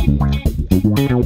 Hello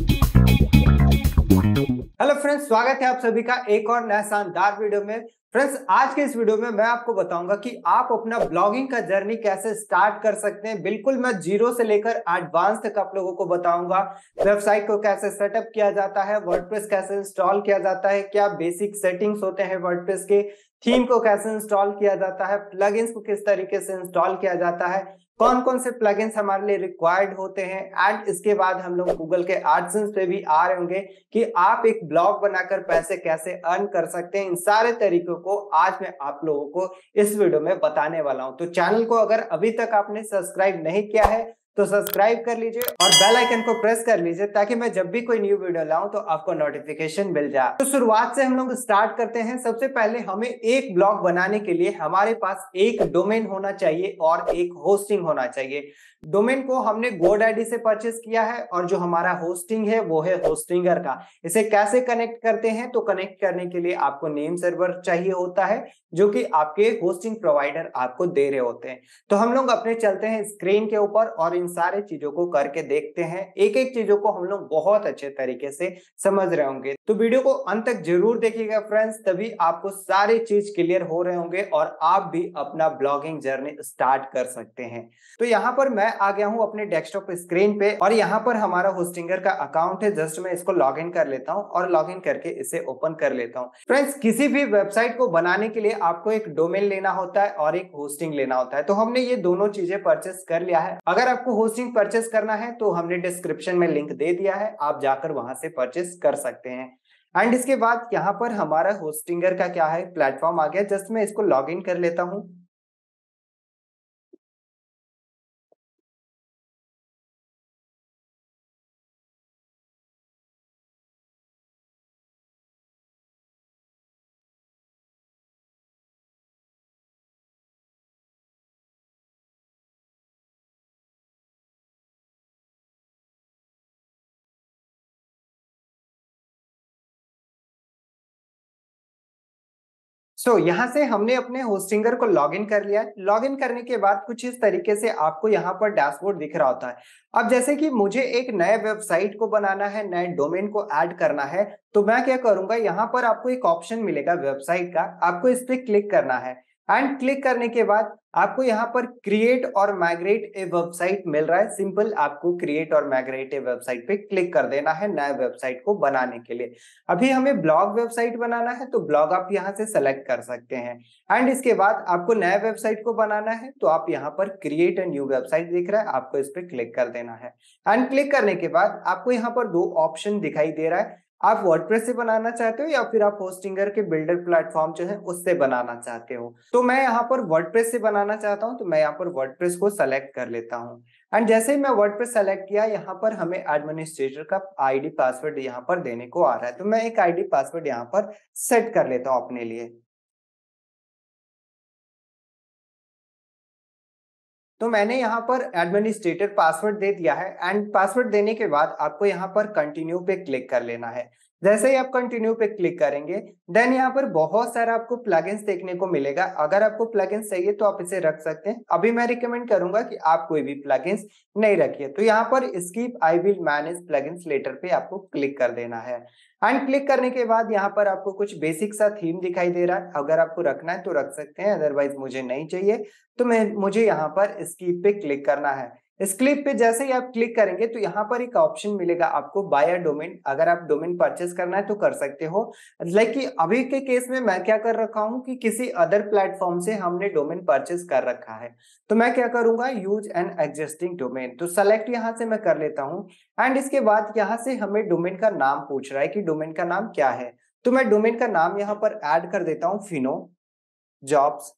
friends, स्वागत है आप सभी का एक और नया शानदार वीडियो में। फ्रेंड्स, आज के इस वीडियो में मैं आपको बताऊंगा कि आप अपना ब्लॉगिंग का जर्नी कैसे स्टार्ट कर सकते हैं। बिल्कुल मैं जीरो से लेकर एडवांस तक आप लोगों को बताऊंगा। वेबसाइट को कैसे सेटअप किया जाता है, वर्डप्रेस कैसे इंस्टॉल किया जाता है, क्या बेसिक सेटिंग्स होते हैं वर्डप्रेस के, थीम को कैसे इंस्टॉल किया जाता है, प्लगइन्स को किस तरीके से इंस्टॉल किया जाता है, कौन कौन से प्लगइन्स हमारे लिए रिक्वायर्ड होते हैं। एंड इसके बाद हम लोग गूगल के एडसेंस पे भी आ रहे होंगे कि आप एक ब्लॉग बनाकर पैसे कैसे अर्न कर सकते हैं। इन सारे तरीकों को आज मैं आप लोगों को इस वीडियो में बताने वाला हूं। तो चैनल को अगर अभी तक आपने सब्सक्राइब नहीं किया है तो सब्सक्राइब कर लीजिए और बेल आइकन को प्रेस कर लीजिए ताकि मैं जब भी कोई न्यू वीडियो लाऊं तो आपको नोटिफिकेशन मिल जाए। तो शुरुआत से हम लोग स्टार्ट करते हैं। सबसे पहले हमें एक ब्लॉग बनाने के लिए हमारे पास एक डोमेन होना चाहिए और एक होस्टिंग होना चाहिए। डोमेन को हमने GoDaddy से परचेस किया है और जो हमारा होस्टिंग है वो है होस्टिंगर का। इसे कैसे कनेक्ट करते हैं, तो कनेक्ट करने के लिए आपको नेम सर्वर चाहिए होता है जो कि आपके होस्टिंग प्रोवाइडर आपको दे रहे होते हैं। तो हम लोग अपने चलते हैं स्क्रीन के ऊपर और इन सारे चीजों को करके देखते हैं। एक एक चीजों को हम लोग बहुत अच्छे तरीके से समझ रहे होंगे। तो वीडियो को अंत तक जरूर देखिएगा फ्रेंड्स, तभी आपको सारी चीज क्लियर हो रहे होंगे और आप भी अपना ब्लॉगिंग जर्नी स्टार्ट कर सकते हैं। तो यहाँ पर मैं आ गया हूँ अपने डेस्कटॉप स्क्रीन पे और यहाँ पर हमारा होस्टिंगर का अकाउंट है। जस्ट मैं इसको लॉग इन कर लेता हूँ और लॉग इन करके इसे ओपन कर लेता हूँ। फ्रेंड्स, किसी भी वेबसाइट को बनाने के लिए आपको एक डोमेन लेना होता है और एक होस्टिंग लेना होता है। तो हमने ये दोनों चीजें परचेस कर लिया है। अगर आपको होस्टिंग परचेस करना है तो हमने डिस्क्रिप्शन में लिंक दे दिया है, आप जाकर वहां से परचेस कर सकते हैं। एंड इसके बाद यहाँ पर हमारा होस्टिंगर का क्या है, प्लेटफॉर्म आ गया। जस्ट मैं इसको लॉग इन कर लेता हूँ। यहाँ से हमने अपने होस्टिंगर को लॉगिन कर लिया है। लॉगिन करने के बाद कुछ इस तरीके से आपको यहाँ पर डैशबोर्ड दिख रहा होता है। अब जैसे कि मुझे एक नए वेबसाइट को बनाना है, नए डोमेन को ऐड करना है, तो मैं क्या करूंगा, यहाँ पर आपको एक ऑप्शन मिलेगा वेबसाइट का, आपको इस पे क्लिक करना है। एंड क्लिक करने के बाद आपको यहाँ पर क्रिएट और माइग्रेट ए वेबसाइट मिल रहा है। सिंपल आपको क्रिएट और माइग्रेट ए वेबसाइट पे क्लिक कर देना है नए वेबसाइट को बनाने के लिए। अभी हमें ब्लॉग वेबसाइट बनाना है तो ब्लॉग आप यहाँ से सेलेक्ट कर सकते हैं। एंड इसके बाद आपको नया वेबसाइट को बनाना है तो आप यहाँ पर क्रिएट ए न्यू वेबसाइट दिख रहा है, आपको इस पर क्लिक कर देना है। एंड क्लिक करने के बाद आपको यहाँ पर दो ऑप्शन दिखाई दे रहा है, आप वर्डप्रेस से बनाना चाहते हो या फिर आप होस्टिंगर के बिल्डर प्लेटफॉर्म जो है उससे बनाना चाहते हो। तो मैं यहाँ पर वर्डप्रेस से बनाना चाहता हूँ तो मैं यहाँ पर वर्डप्रेस को सेलेक्ट कर लेता हूँ। एंड जैसे ही मैं वर्डप्रेस सेलेक्ट किया, यहाँ पर हमें एडमिनिस्ट्रेटर का आईडी पासवर्ड यहाँ पर देने को आ रहा है। तो मैं एक आईडी पासवर्ड यहाँ पर सेट कर लेता हूँ अपने लिए। तो मैंने यहाँ पर एडमिनिस्ट्रेटर पासवर्ड दे दिया है। एंड पासवर्ड देने के बाद आपको यहाँ पर कंटिन्यू पे क्लिक कर लेना है। जैसे ही आप कंटिन्यू पे क्लिक करेंगे, देन यहाँ पर बहुत सारा आपको प्लगइन्स देखने को मिलेगा। अगर आपको प्लगइन्स चाहिए तो आप इसे रख सकते हैं। अभी मैं रिकमेंड करूंगा कि आप कोई भी प्लगइन्स नहीं रखिए। तो यहाँ पर skip I will manage plugins later पे आपको क्लिक कर देना है। एंड क्लिक करने के बाद यहाँ पर आपको कुछ बेसिक सा थीम दिखाई दे रहा है। अगर आपको रखना है तो रख सकते हैं, अदरवाइज मुझे नहीं चाहिए। तो मुझे यहाँ पर स्किप पे क्लिक करना है। स्किप पे जैसे ही आप क्लिक करेंगे तो यहाँ पर एक ऑप्शन मिलेगा आपको बाय अ डोमेन। अगर आप डोमेन परचेस करना है तो कर सकते हो। लाइक कि अभी के केस में मैं क्या कर रखा हूँ कि किसी अदर प्लेटफॉर्म से हमने डोमेन परचेस कर रखा है। तो मैं क्या करूंगा, यूज एन एग्जिस्टिंग डोमेन, तो सेलेक्ट यहाँ से मैं कर लेता हूँ। एंड इसके बाद यहाँ से हमें डोमेन का नाम पूछ रहा है कि डोमेन का नाम क्या है। तो मैं डोमेन का नाम यहाँ पर ऐड कर देता हूँ, फिनो जॉब्स।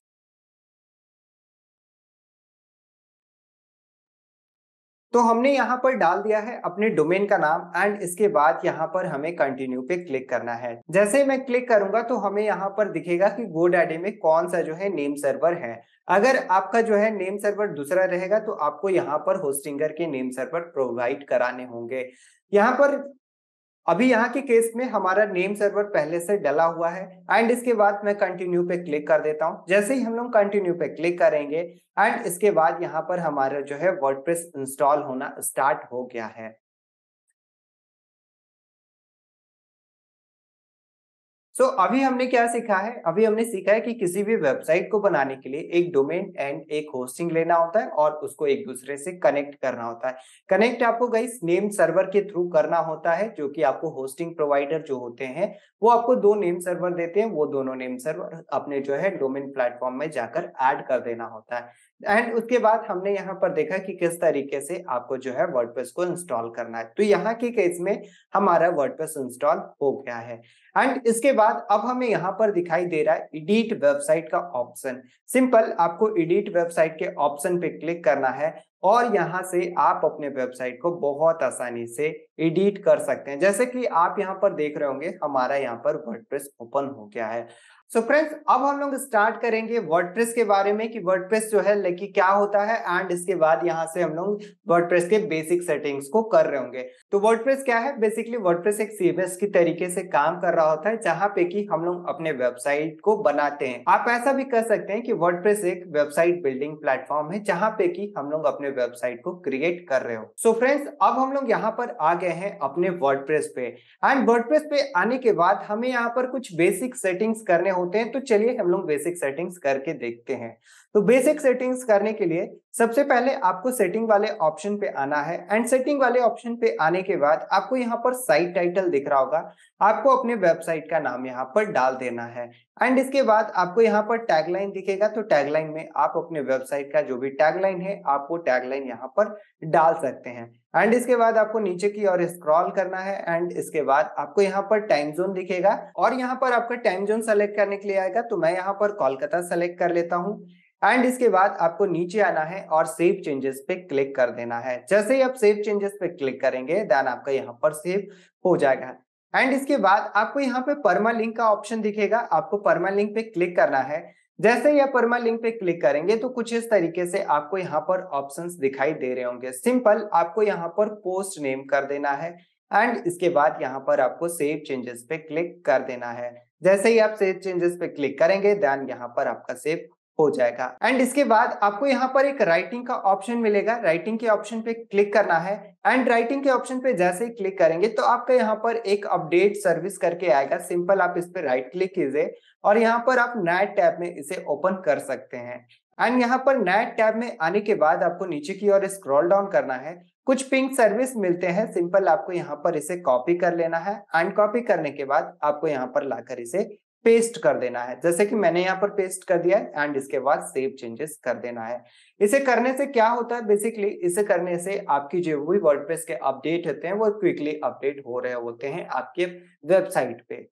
तो हमने यहाँ पर डाल दिया है अपने डोमेन का नाम। एंड इसके बाद यहाँ पर हमें कंटिन्यू पे क्लिक करना है। जैसे मैं क्लिक करूंगा तो हमें यहाँ पर दिखेगा कि GoDaddy में कौन सा जो है नेम सर्वर है। अगर आपका जो है नेम सर्वर दूसरा रहेगा तो आपको यहाँ पर होस्टिंगर के नेम सर्वर प्रोवाइड कराने होंगे। यहाँ पर अभी यहाँ के केस में हमारा नेम सर्वर पहले से डला हुआ है। एंड इसके बाद मैं कंटिन्यू पे क्लिक कर देता हूँ। जैसे ही हम लोग कंटिन्यू पे क्लिक करेंगे एंड इसके बाद यहाँ पर हमारा जो है वर्डप्रेस इंस्टॉल होना स्टार्ट हो गया है। अभी हमने क्या सीखा है, अभी हमने सीखा है कि किसी भी वेबसाइट को बनाने के लिए एक डोमेन एंड एक होस्टिंग लेना होता है और उसको एक दूसरे से कनेक्ट करना होता है। कनेक्ट आपको गाइस नेम सर्वर के थ्रू करना होता है, जो कि आपको होस्टिंग प्रोवाइडर जो होते हैं वो आपको 2 नेम सर्वर देते हैं, वो दोनों नेम सर्वर अपने जो है डोमेन प्लेटफॉर्म में जाकर ऐड कर देना होता है। एंड उसके बाद हमने यहाँ पर देखा कि किस तरीके से आपको जो है वर्डप्रेस को इंस्टॉल करना है। तो यहाँ के केस में हमारा वर्डप्रेस इंस्टॉल हो गया है। एंड इसके बाद अब हमें यहाँ पर दिखाई दे रहा है एडिट वेबसाइट का ऑप्शन। सिंपल आपको एडिट वेबसाइट के ऑप्शन पे क्लिक करना है और यहाँ से आप अपने वेबसाइट को बहुत आसानी से एडिट कर सकते हैं। जैसे कि आप यहाँ पर देख रहे होंगे हमारा यहाँ पर वर्डप्रेस ओपन हो गया है। फ्रेंड्स अब हम लोग स्टार्ट करेंगे वर्डप्रेस के बारे में कि वर्डप्रेस जो है लाइक क्या होता है, एंड इसके बाद यहाँ से हम लोग वर्डप्रेस के बेसिक सेटिंग्स को कर रहे होंगे। तो वर्डप्रेस क्या है, बेसिकली वर्डप्रेस एक सीएमएस की तरीके से काम कर रहा होता है जहां पे कि हम लोग अपने वेबसाइट को बनाते हैं। आप ऐसा भी कर सकते हैं कि वर्डप्रेस एक वेबसाइट बिल्डिंग प्लेटफॉर्म है जहां पे कि हम लोग अपने वेबसाइट को क्रिएट कर रहे हो। फ्रेंड्स अब हम लोग यहाँ पर आ गए हैं अपने वर्डप्रेस पे, एंड वर्डप्रेस पे आने के बाद हमें यहाँ पर कुछ बेसिक सेटिंग्स करने होते हैं। तो चलिए हम लोग बेसिक सेटिंग्स करके देखते हैं। तो बेसिक सेटिंग्स करने के लिए सबसे पहले आपको सेटिंग वाले ऑप्शन पे आना है, एंड सेटिंग वाले ऑप्शन पे आने के बाद आपको यहाँ पर साइट टाइटल दिख रहा होगा, आपको अपने वेबसाइट का नाम यहाँ पर डाल देना है। एंड इसके बाद आपको यहाँ पर टैगलाइन दिखेगा, तो टैगलाइन में आप अपने वेबसाइट का जो भी टैगलाइन है आप वो टैगलाइन यहाँ पर डाल सकते हैं। एंड इसके बाद आपको नीचे की ओर स्क्रॉल करना है, एंड इसके बाद आपको यहाँ पर टाइम जोन दिखेगा और यहाँ पर आपका टाइम जोन सेलेक्ट करने के लिए आएगा। तो मैं यहाँ पर कोलकाता सेलेक्ट कर लेता हूँ। एंड इसके बाद आपको नीचे आना है और सेव चेंजेस पे क्लिक कर देना है। जैसे ही आप सेव चेंजेस पे क्लिक करेंगे देन आपका यहाँ पर सेव हो जाएगा। एंड इसके बाद आपको यहाँ पे परमा लिंक का ऑप्शन दिखेगा, आपको परमा लिंक पे क्लिक करना है। जैसे ही आप परमा लिंक पे क्लिक करेंगे तो कुछ इस तरीके से आपको यहाँ पर ऑप्शंस दिखाई दे रहे होंगे। सिंपल आपको यहाँ पर पोस्ट नेम कर देना है, एंड इसके बाद यहाँ पर आपको सेव चेंजेस पे क्लिक कर देना है। जैसे ही आप सेव चेंजेस पे क्लिक करेंगे देन यहाँ पर आपका सेव हो जाएगा। एंड इसके बाद आपको यहाँ पर एक राइटिंग का ऑप्शन मिलेगा, राइटिंग के ऑप्शन पे क्लिक करना है। एंड राइटिंग के ऑप्शन पे जैसे ही क्लिक करेंगे तो आपका यहाँ पर एक अपडेट सर्विस करके आएगा। सिंपल आप इस पे राइट क्लिक कीजिए और यहाँ पर आप नए टैब में इसे ओपन कर सकते हैं। एंड यहाँ पर नए टैब में आने के बाद आपको नीचे की ओर स्क्रॉल डाउन करना है, कुछ पिंक सर्विस मिलते हैं। सिंपल आपको यहाँ पर इसे कॉपी कर लेना है, एंड कॉपी करने के बाद आपको यहाँ पर लाकर इसे पेस्ट कर देना है। जैसे कि मैंने यहाँ पर पेस्ट कर दिया है, एंड इसके बाद सेव चेंजेस कर देना है। इसे करने से क्या होता है, बेसिकली इसे करने से आपकी जो भी वर्डप्रेस के अपडेट होते हैं वो क्विकली अपडेट हो रहे होते हैं आपके वेबसाइट पे।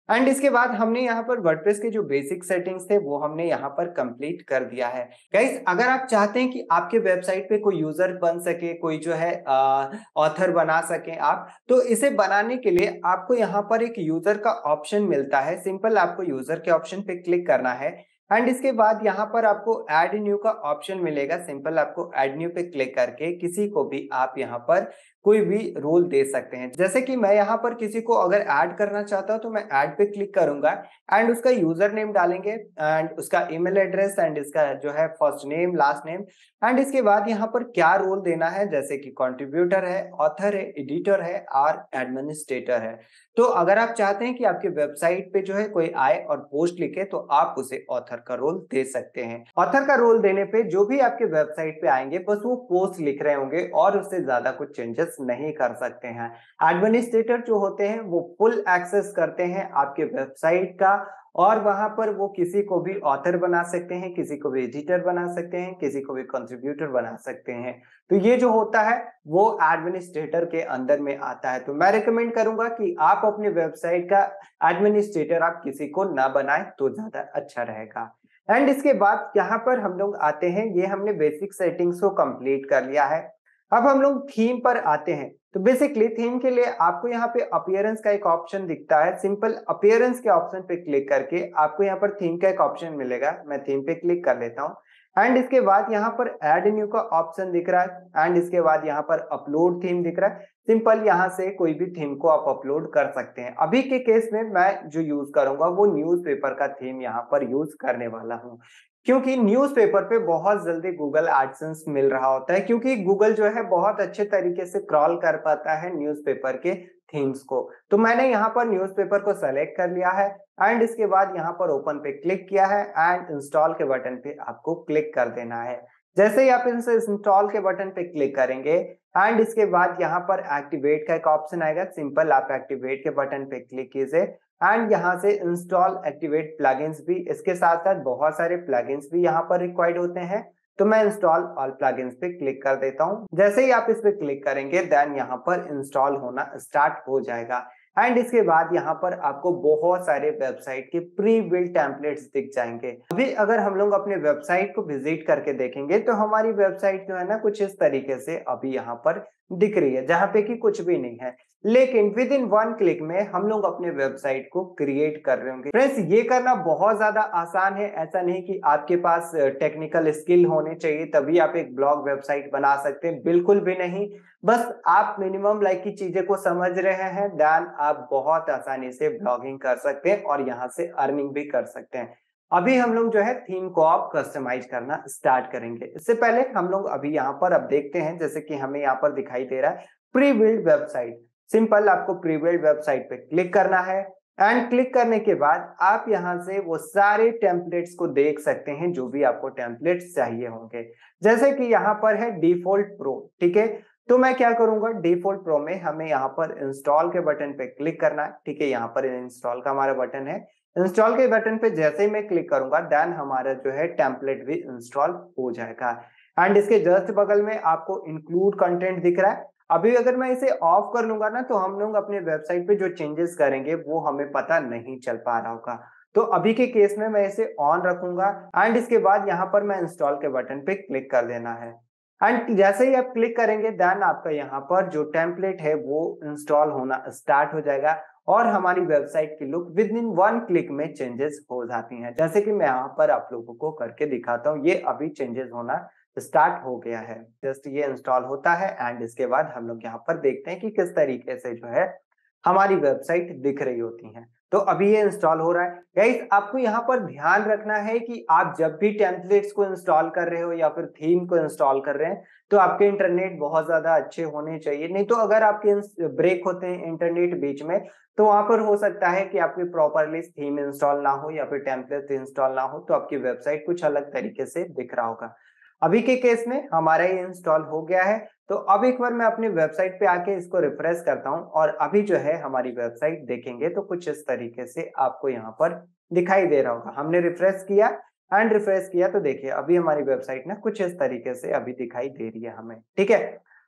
एंड इसके बाद हमने यहाँ पर वर्डप्रेस के जो बेसिक सेटिंग्स थे वो हमने यहाँ पर कंप्लीट कर दिया है। गाइस अगर आप चाहते हैं कि आपके वेबसाइट पे कोई यूजर बन सके, कोई जो है ऑथर बना सके आप, तो इसे बनाने के लिए आपको यहाँ पर एक यूजर का ऑप्शन मिलता है। सिंपल आपको यूजर के ऑप्शन पे क्लिक करना है, एंड इसके बाद यहाँ पर आपको ऐड न्यू का ऑप्शन मिलेगा। सिंपल आपको ऐड न्यू पे क्लिक करके किसी को भी आप यहाँ पर कोई भी रोल दे सकते हैं। जैसे कि मैं यहाँ पर किसी को अगर ऐड करना चाहता हूँ तो मैं ऐड पे क्लिक करूंगा, एंड उसका यूजर नेम डालेंगे, एंड उसका ईमेल एड्रेस, एंड इसका जो है first name last name, and इसके बाद यहाँ पर क्या रोल देना है, जैसे कि कंट्रीब्यूटर है, ऑथर है, एडिटर है और एडमिनिस्ट्रेटर है। तो अगर आप चाहते हैं कि आपके वेबसाइट पे जो है कोई आए और पोस्ट लिखे तो आप उसे ऑथर का रोल दे सकते हैं। ऑथर का रोल देने पे जो भी आपके वेबसाइट पे आएंगे बस वो पोस्ट लिख रहे होंगे और उससे ज्यादा कुछ चेंजेस नहीं कर सकते हैं। एडमिनिस्ट्रेटर जो होते हैं वो फुल एक्सेस करते हैं आपके वेबसाइट का, और वहां पर वो किसी को भी ऑथर बना सकते हैं, किसी को भी एडिटर बना सकते हैं, किसी को भी कंट्रीब्यूटर बना सकते हैं। तो ये जो होता है वो एडमिनिस्ट्रेटर के अंदर में आता है। तो मैं रिकमेंड करूंगा कि आप अपने वेबसाइट का एडमिनिस्ट्रेटर आप किसी को ना बनाएं तो ज्यादा अच्छा रहेगा। एंड इसके बाद यहाँ पर हम लोग आते हैं, ये हमने बेसिक सेटिंग्स को कंप्लीट कर लिया है। अब हम लोग थीम पर आते हैं। तो बेसिकली थीम के लिए आपको यहाँ पे अपीयरेंस का एक ऑप्शन दिखता है। सिंपल अपीयरेंस के ऑप्शन पे क्लिक करके आपको यहाँ पर थीम का एक ऑप्शन मिलेगा, मैं थीम पे क्लिक कर लेता हूँ। एंड इसके बाद यहाँ पर ऐड न्यू का ऑप्शन दिख रहा है, एंड इसके बाद यहाँ पर अपलोड थीम दिख रहा है। सिंपल यहाँ से कोई भी थीम को आप अपलोड कर सकते हैं। अभी के केस में मैं जो यूज करूंगा वो न्यूज़पेपर का थीम यहाँ पर यूज करने वाला हूँ। क्योंकि न्यूज़पेपर पे बहुत जल्दी गूगल एडसेंस मिल रहा होता है, क्योंकि गूगल जो है बहुत अच्छे तरीके से क्रॉल कर पाता है न्यूज़पेपर के थीम्स को। तो मैंने यहाँ पर न्यूज़पेपर को सेलेक्ट कर लिया है एंड इसके बाद यहाँ पर ओपन पे क्लिक किया है एंड इंस्टॉल के बटन पे आपको क्लिक कर देना है। जैसे ही आप इनसे इंस्टॉल के बटन पे क्लिक करेंगे एंड इसके बाद यहाँ पर एक्टिवेट का एक ऑप्शन आएगा, सिंपल आप एक्टिवेट के बटन पे क्लिक कीजिए एंड यहाँ से इंस्टॉल एक्टिवेट प्लगइन्स भी, इसके साथ साथ बहुत सारे प्लगइन्स भी यहाँ पर रिक्वायर्ड होते हैं। तो मैं इंस्टॉल ऑल प्लगइन्स पे क्लिक कर देता हूँ। जैसे ही आप इस पे क्लिक करेंगे देन यहाँ पर इंस्टॉल होना स्टार्ट हो जाएगा एंड इसके बाद यहाँ पर आपको बहुत सारे वेबसाइट के प्री बिल्ड टेम्पलेट्स दिख जाएंगे। अभी अगर हम लोग अपने वेबसाइट को विजिट करके देखेंगे तो हमारी वेबसाइट जो है ना कुछ इस तरीके से अभी यहाँ पर दिख रही है, जहाँ पे कि कुछ भी नहीं है, लेकिन विद इन वन क्लिक में हम लोग अपने वेबसाइट को क्रिएट कर रहे होंगे। फ्रेंड्स ये करना बहुत ज्यादा आसान है, ऐसा नहीं कि आपके पास टेक्निकल स्किल होने चाहिए तभी आप एक ब्लॉग वेबसाइट बना सकते हैं, बिल्कुल भी नहीं। बस आप मिनिमम लाइक की चीजें को समझ रहे हैं देन आप बहुत आसानी से ब्लॉगिंग कर सकते हैं और यहाँ से अर्निंग भी कर सकते हैं। अभी हम लोग जो है थीम को आप कस्टमाइज करना स्टार्ट करेंगे। इससे पहले हम लोग अभी यहाँ पर अब देखते हैं, जैसे कि हमें यहाँ पर दिखाई दे रहा है प्री बिल्ड वेबसाइट। सिंपल आपको प्री बिल्ड वेबसाइट पे क्लिक करना है एंड क्लिक करने के बाद आप यहाँ से वो सारे टेम्पलेट्स को देख सकते हैं जो भी आपको टेम्पलेट्स चाहिए होंगे। जैसे कि यहाँ पर है डिफॉल्ट प्रो, ठीक है। तो मैं क्या करूंगा, डिफॉल्ट प्रो में हमें यहाँ पर इंस्टॉल के बटन पे क्लिक करना है, ठीक है। यहाँ पर इंस्टॉल का हमारा बटन है, इंस्टॉल के बटन पे जैसे ही मैं क्लिक करूंगा देन हमारा जो है टेम्पलेट भी इंस्टॉल हो जाएगा एंड इसके जस्ट बगल में आपको इंक्लूड कंटेंट दिख रहा है। अभी अगर मैं इसे ऑफ कर लूंगा ना तो हम लोग अपने वेबसाइट पे जो चेंजेस करेंगे वो हमें पता नहीं चल पा रहा होगा। तो अभी के केस में मैं इसे ऑन रखूंगा एंड इसके बाद यहाँ पर मैं इंस्टॉल के बटन पे क्लिक कर देना है एंड जैसे ही आप क्लिक करेंगे देन आपका यहाँ पर जो टेम्पलेट है वो इंस्टॉल होना स्टार्ट हो जाएगा और हमारी वेबसाइट की look with in one click में चेंजेस हो जाती हैं। जैसे कि मैं यहाँ पर आप लोगों को करके दिखाता हूँ, ये अभी चेंजेस होना स्टार्ट हो गया है। जस्ट ये इंस्टॉल होता है एंड इसके बाद हम लोग यहाँ पर देखते हैं कि किस तरीके से जो है हमारी वेबसाइट दिख रही होती है। तो अभी ये इंस्टॉल हो रहा है। गाइस आपको यहाँ पर ध्यान रखना है कि आप जब भी टेम्पलेट्स को इंस्टॉल कर रहे हो या फिर थीम को इंस्टॉल कर रहे हैं तो आपके इंटरनेट बहुत ज्यादा अच्छे होने चाहिए, नहीं तो अगर आपके ब्रेक होते हैं इंटरनेट बीच में तो वहां पर हो सकता है कि आपकी प्रॉपरली थीम इंस्टॉल ना हो या फिर टेम्पलेट इंस्टॉल ना हो तो आपकी वेबसाइट कुछ अलग तरीके से दिख रहा होगा। अभी के केस में हमारा ये इंस्टॉल हो गया है। तो अब एक बार मैं अपनी वेबसाइट पे आके इसको रिफ्रेश करता हूँ और अभी जो है हमारी वेबसाइट देखेंगे तो कुछ इस तरीके से आपको यहाँ पर दिखाई दे रहा होगा। हमने रिफ्रेश किया एंड रिफ्रेश किया तो देखिए अभी हमारी वेबसाइट ना कुछ इस तरीके से अभी दिखाई दे रही है हमें, ठीक है।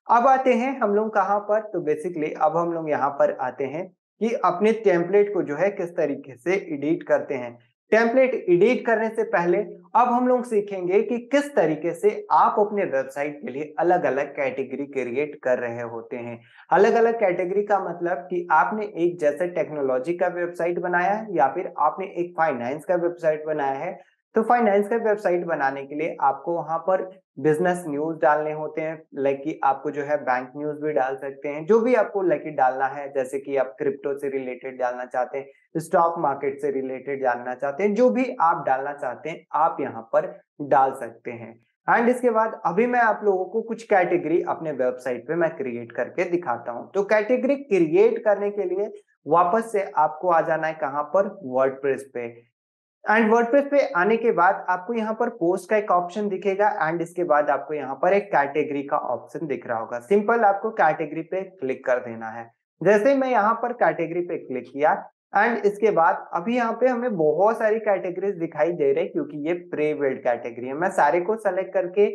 अब आते हैं हम लोग कहाँ पर, तो बेसिकली अब हम लोग यहाँ पर आते हैं कि अपने टेम्पलेट को जो है किस तरीके से एडिट करते हैं। टेम्पलेट एडिट करने से पहले अब हम लोग सीखेंगे कि किस तरीके से आप अपने वेबसाइट के लिए अलग अलग कैटेगरी क्रिएट कर रहे होते हैं। अलग अलग कैटेगरी का मतलब कि आपने एक जैसे टेक्नोलॉजी का वेबसाइट बनाया है या फिर आपने एक फाइनेंस का वेबसाइट बनाया है। तो फाइनेंस का वेबसाइट बनाने के लिए आपको वहां पर बिजनेस न्यूज डालने होते हैं, लाइक कि आपको जो है बैंक न्यूज भी डाल सकते हैं, जो भी आपको लाइक डालना है। जैसे कि आप क्रिप्टो से रिलेटेड डालना चाहते हैं, स्टॉक मार्केट से रिलेटेड जानना चाहते हैं, जो भी आप डालना चाहते हैं आप यहाँ पर डाल सकते हैं। एंड इसके बाद अभी मैं आप लोगों को कुछ कैटेगरी अपने वेबसाइट पे मैं क्रिएट करके दिखाता हूँ। तो कैटेगरी क्रिएट करने के लिए वापस से आपको आ जाना है कहाँ पर, वर्डप्रेस पे। एंड वर्डप्रेस पे आने के बाद आपको यहाँ पर पोस्ट का एक ऑप्शन दिखेगा एंड इसके बाद आपको यहाँ पर एक कैटेगरी का ऑप्शन दिख रहा होगा। सिंपल आपको कैटेगरी पे क्लिक कर देना है। जैसे मैं यहाँ पर कैटेगरी पे क्लिक किया एंड इसके बाद अभी यहाँ पे हमें बहुत सारी कैटेगरीज दिखाई दे रही क्योंकि ये प्री बिल्ड कैटेगरी है। मैं सारे को सेलेक्ट करके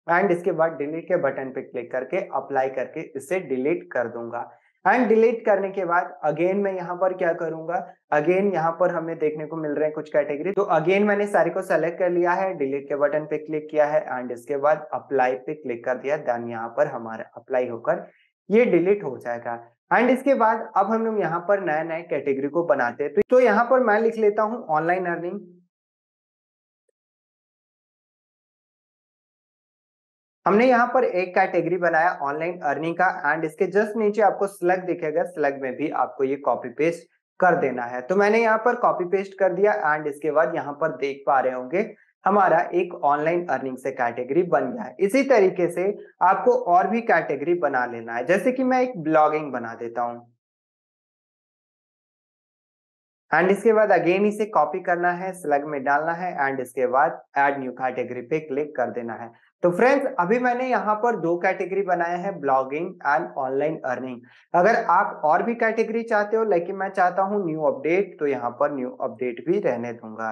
एंड इसके बाद डिलीट के बटन पे क्लिक करके अप्लाई करके इसे डिलीट कर दूंगा। एंड डिलीट करने के बाद अगेन मैं यहाँ पर क्या करूंगा, अगेन यहाँ पर हमें देखने को मिल रहे हैं कुछ कैटेगरी। तो अगेन मैंने सारे को सेलेक्ट कर लिया है, डिलीट के बटन पे क्लिक किया है एंड इसके बाद अप्लाई पे क्लिक कर दिया। देन यहाँ पर हमारा अप्लाई होकर ये डिलीट हो जाएगा। एंड इसके बाद अब हम लोग यहाँ पर नए नए कैटेगरी को बनाते हैं। तो यहाँ पर मैं लिख लेता हूँ ऑनलाइन अर्निंग। हमने यहाँ पर एक कैटेगरी बनाया ऑनलाइन अर्निंग का एंड इसके जस्ट नीचे आपको स्लग दिखेगा, स्लग में भी आपको ये कॉपी पेस्ट कर देना है। तो मैंने यहाँ पर कॉपी पेस्ट कर दिया एंड इसके बाद यहाँ पर देख पा रहे होंगे हमारा एक ऑनलाइन अर्निंग से कैटेगरी बन गया है। इसी तरीके से आपको और भी कैटेगरी बना लेना है, जैसे कि मैं एक ब्लॉगिंग बना देता हूं एंड इसके बाद अगेन इसे कॉपी करना है, स्लग में डालना है एंड इसके बाद ऐड न्यू कैटेगरी पे क्लिक कर देना है। तो फ्रेंड्स, अभी मैंने यहाँ पर दो कैटेगरी बनाए हैं, ब्लॉगिंग एंड ऑनलाइन अर्निंग। अगर आप और भी कैटेगरी चाहते हो, लेकिन मैं चाहता हूँ न्यू अपडेट, तो यहाँ पर न्यू अपडेट भी रहने दूंगा।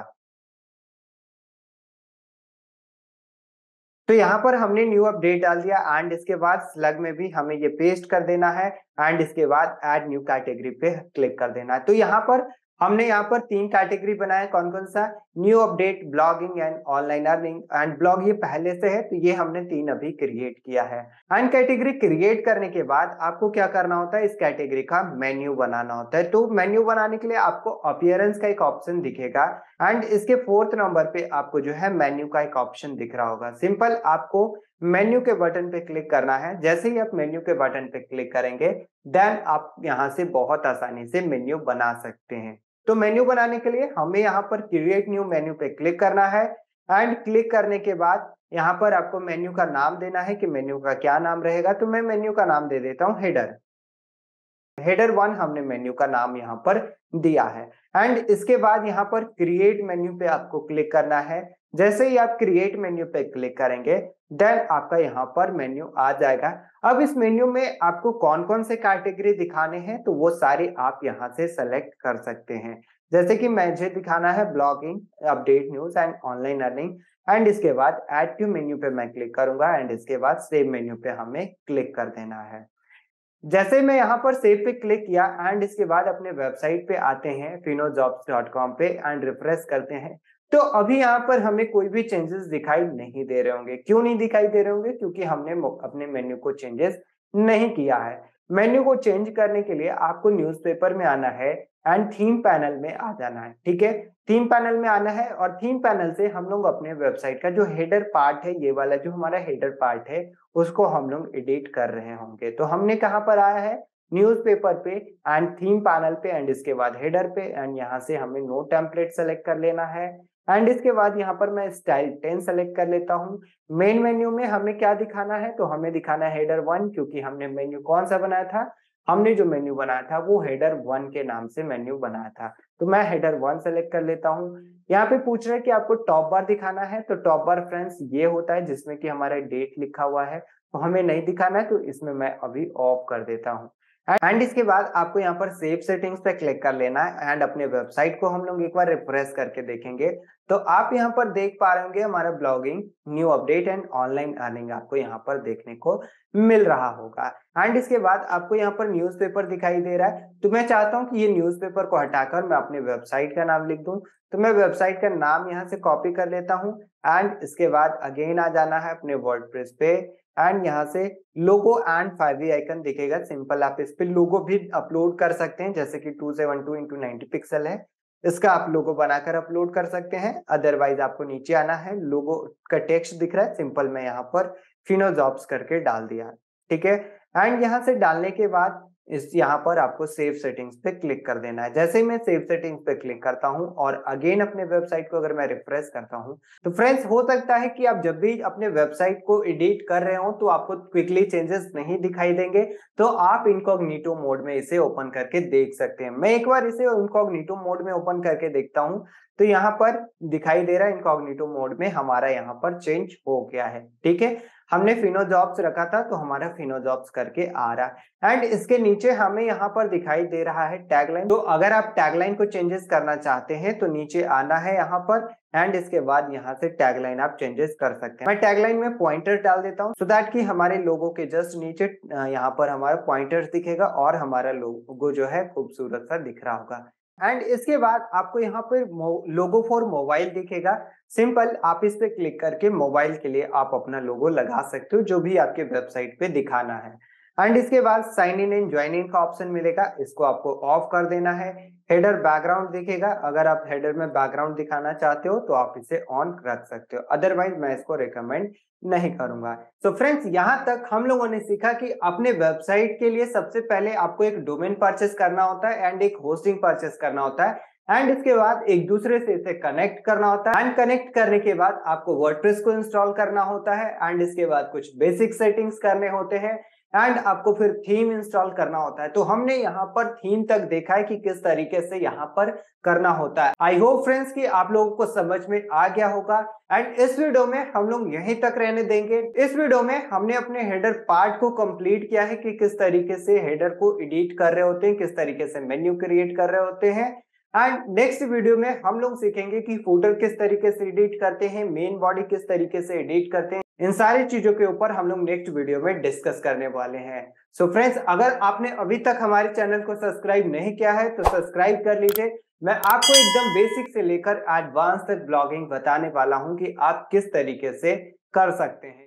तो यहाँ पर हमने न्यू अपडेट डाल दिया एंड इसके बाद स्लग में भी हमें ये पेस्ट कर देना है एंड इसके बाद ऐड न्यू कैटेगरी पे क्लिक कर देना है। तो यहाँ पर हमने यहाँ पर तीन कैटेगरी बनाए, कौन कौन सा? New update, blogging and online earning. And blog ये पहले से है, तो ये हमने तीन अभी क्रिएट किया है। एंड कैटेगरी क्रिएट करने के बाद आपको क्या करना होता है? इस कैटेगरी का मेन्यू बनाना होता है। तो मेन्यू बनाने के लिए आपको अपीयरेंस का एक ऑप्शन दिखेगा एंड इसके फोर्थ नंबर पे आपको जो है मेन्यू का एक ऑप्शन दिख रहा होगा। सिंपल आपको मेन्यू के बटन पे क्लिक करना है। जैसे ही आप मेन्यू के बटन पे क्लिक करेंगे, देन आप यहां से बहुत आसानी से मेन्यू बना सकते हैं। तो मेन्यू बनाने के लिए हमें यहाँ पर क्रिएट न्यू मेन्यू पे क्लिक करना है एंड क्लिक करने के बाद यहाँ पर आपको मेन्यू का नाम देना है कि मेन्यू का क्या नाम रहेगा। तो मैं मेन्यू का नाम दे देता हूँ हेडर। हेडर 1 हमने मेन्यू का नाम यहाँ पर दिया है एंड इसके बाद यहाँ पर क्रिएट मेन्यू पे आपको क्लिक करना है। जैसे ही आप क्रिएट मेन्यू पे क्लिक करेंगे, देन आपका यहाँ पर मेन्यू आ जाएगा। अब इस मेन्यू में आपको कौन कौन से कैटेगरी दिखाने हैं, तो वो सारे आप यहाँ से सेलेक्ट कर सकते हैं। जैसे कि मुझे दिखाना है blogging, update, news and online earning and इसके बाद ऐड टू मेन्यू पे मैं क्लिक करूंगा एंड इसके बाद सेव मेन्यू पे हमें क्लिक कर देना है। जैसे मैं यहाँ पर सेव पे क्लिक किया एंड इसके बाद अपने वेबसाइट पे आते हैं finojobs.com पे एंड रिफ्रेश करते हैं, तो अभी यहाँ पर हमें कोई भी चेंजेस दिखाई नहीं दे रहे होंगे। क्यों नहीं दिखाई दे रहे होंगे? क्योंकि हमने अपने मेन्यू को चेंजेस नहीं किया है। मेन्यू को चेंज करने के लिए आपको न्यूज़पेपर में आना है एंड थीम पैनल में आ जाना है। ठीक है, थीम पैनल में आना है और थीम पैनल से हम लोग अपने वेबसाइट का जो हेडर पार्ट है, ये वाला जो हमारा हेडर पार्ट है, उसको हम लोग एडिट कर रहे होंगे। तो हमने कहाँ पर आया है? न्यूज़पेपर पे एंड थीम पैनल पे एंड इसके बाद हेडर पे एंड यहाँ से हमें नो टेम्पलेट सेलेक्ट कर लेना है एंड इसके बाद यहाँ पर मैं स्टाइल 10 सेलेक्ट कर लेता हूँ। मेन मेन्यू में हमें क्या दिखाना है? तो हमें दिखाना है हेडर 1, क्योंकि हमने मेन्यू कौन सा बनाया था? हमने जो मेन्यू बनाया था वो हेडर 1 के नाम से मेन्यू बनाया था। तो मैं हेडर 1 सेलेक्ट कर लेता हूँ। यहाँ पे पूछ रहा है कि आपको टॉप बार दिखाना है, तो टॉप बार फ्रेंड्स ये होता है जिसमें कि हमारा डेट लिखा हुआ है, तो हमें नहीं दिखाना है, तो इसमें मैं अभी ऑफ कर देता हूँ। एंड इसके बाद आपको यहाँ पर सेव सेटिंग्स पे क्लिक कर लेना है एंड अपने वेबसाइट को हम लोग एक बार रिफ्रेश करके देखेंगे, तो आप यहाँ पर देख पा रहे होंगे हमारा blogging, new update and online earning आपको यहाँ पर देखने को मिल रहा होगा। एंड इसके बाद आपको यहाँ पर न्यूज़पेपर दिखाई दे रहा है, तो मैं चाहता हूँ कि ये न्यूज़पेपर को हटाकर मैं अपने वेबसाइट का नाम लिख दूं। तो मैं वेबसाइट का नाम यहाँ से कॉपी कर लेता हूँ एंड इसके बाद अगेन आ जाना है अपने वर्डप्रेस पे एंड यहाँ से लोगो एंड 5V आइकन दिखेगा। सिंपल आप इस पे लोगो भी अपलोड कर सकते हैं, जैसे कि 272x90 पिक्सल है, इसका आप लोगो बनाकर अपलोड कर सकते हैं। अदरवाइज आपको नीचे आना है, लोगो का टेक्स्ट दिख रहा है, सिंपल मैं यहाँ पर फिनोजॉब्स करके डाल दिया। ठीक है, एंड यहाँ से डालने के बाद इस यहाँ पर आपको सेव सेटिंग्स पे क्लिक कर देना है। जैसे ही मैं सेव सेटिंग्स पे क्लिक करता हूँ और अगेन अपने वेबसाइट को अगर मैं रिफ्रेश करता हूँ, तो फ्रेंड्स हो सकता है कि आप जब भी अपने वेबसाइट को एडिट कर रहे हो तो आपको क्विकली चेंजेस नहीं दिखाई देंगे, तो आप इनकॉग्निटो मोड में इसे ओपन करके देख सकते हैं। मैं एक बार इसे इनकॉग्निटो मोड में ओपन करके देखता हूँ, तो यहाँ पर दिखाई दे रहा है इनकॉग्निटो मोड में हमारा यहाँ पर चेंज हो गया है। ठीक है, हमने फिनोजॉब्स रखा था तो हमारा फिनोजॉब्स करके आ रहा है एंड इसके नीचे हमें यहाँ पर दिखाई दे रहा है टैगलाइन। तो अगर आप टैगलाइन को चेंजेस करना चाहते हैं तो नीचे आना है यहाँ पर एंड इसके बाद यहाँ से टैगलाइन आप चेंजेस कर सकते हैं। मैं टैगलाइन में पॉइंटर डाल देता हूँ, सो दैट कि हमारे लोगो के जस्ट नीचे यहाँ पर हमारा पॉइंटर्स दिखेगा और हमारा लोगो जो है खूबसूरत सा दिख रहा होगा। एंड इसके बाद आपको यहाँ पर लोगो फॉर मोबाइल दिखेगा। सिंपल आप इस पे क्लिक करके मोबाइल के लिए आप अपना लोगो लगा सकते हो, जो भी आपके वेबसाइट पे दिखाना है। एंड इसके बाद sign in and join in का ऑप्शन मिलेगा, इसको आपको ऑफ कर देना है। हेडर बैकग्राउंड दिखेगा, अगर आप हेडर में बैकग्राउंड दिखाना चाहते हो तो आप इसे ऑन रख सकते हो, अदरवाइज मैं इसको रिकमेंड नहीं करूंगा। तो फ्रेंड्स, यहाँ तक हम लोगों ने सीखा कि अपने वेबसाइट के लिए सबसे पहले आपको एक डोमेन परचेस करना होता है एंड एक होस्टिंग परचेस करना होता है एंड इसके बाद एक दूसरे से इसे कनेक्ट करना होता है एंड कनेक्ट करने के बाद आपको वर्डप्रेस को इंस्टॉल करना होता है एंड इसके बाद कुछ बेसिक सेटिंग्स करने होते हैं एंड आपको फिर थीम इंस्टॉल करना होता है। तो हमने यहाँ पर थीम तक देखा है कि किस तरीके से यहाँ पर करना होता है। आई होप फ्रेंड्स कि आप लोगों को समझ में आ गया होगा एंड इस वीडियो में हम लोग यहीं तक रहने देंगे। इस वीडियो में हमने अपने हेडर पार्ट को कंप्लीट किया है कि किस तरीके से हेडर को एडिट कर रहे होते हैं, किस तरीके से मेन्यू क्रिएट कर रहे होते हैं एंड नेक्स्ट वीडियो में हम लोग सीखेंगे कि फूटर किस तरीके से एडिट करते हैं, मेन बॉडी किस तरीके से एडिट करते हैं। इन सारी चीजों के ऊपर हम लोग नेक्स्ट वीडियो में डिस्कस करने वाले हैं। सो फ्रेंड्स, अगर आपने अभी तक हमारे चैनल को सब्सक्राइब नहीं किया है तो सब्सक्राइब कर लीजिए। मैं आपको एकदम बेसिक से लेकर एडवांस तक ब्लॉगिंग बताने वाला हूं कि आप किस तरीके से कर सकते हैं।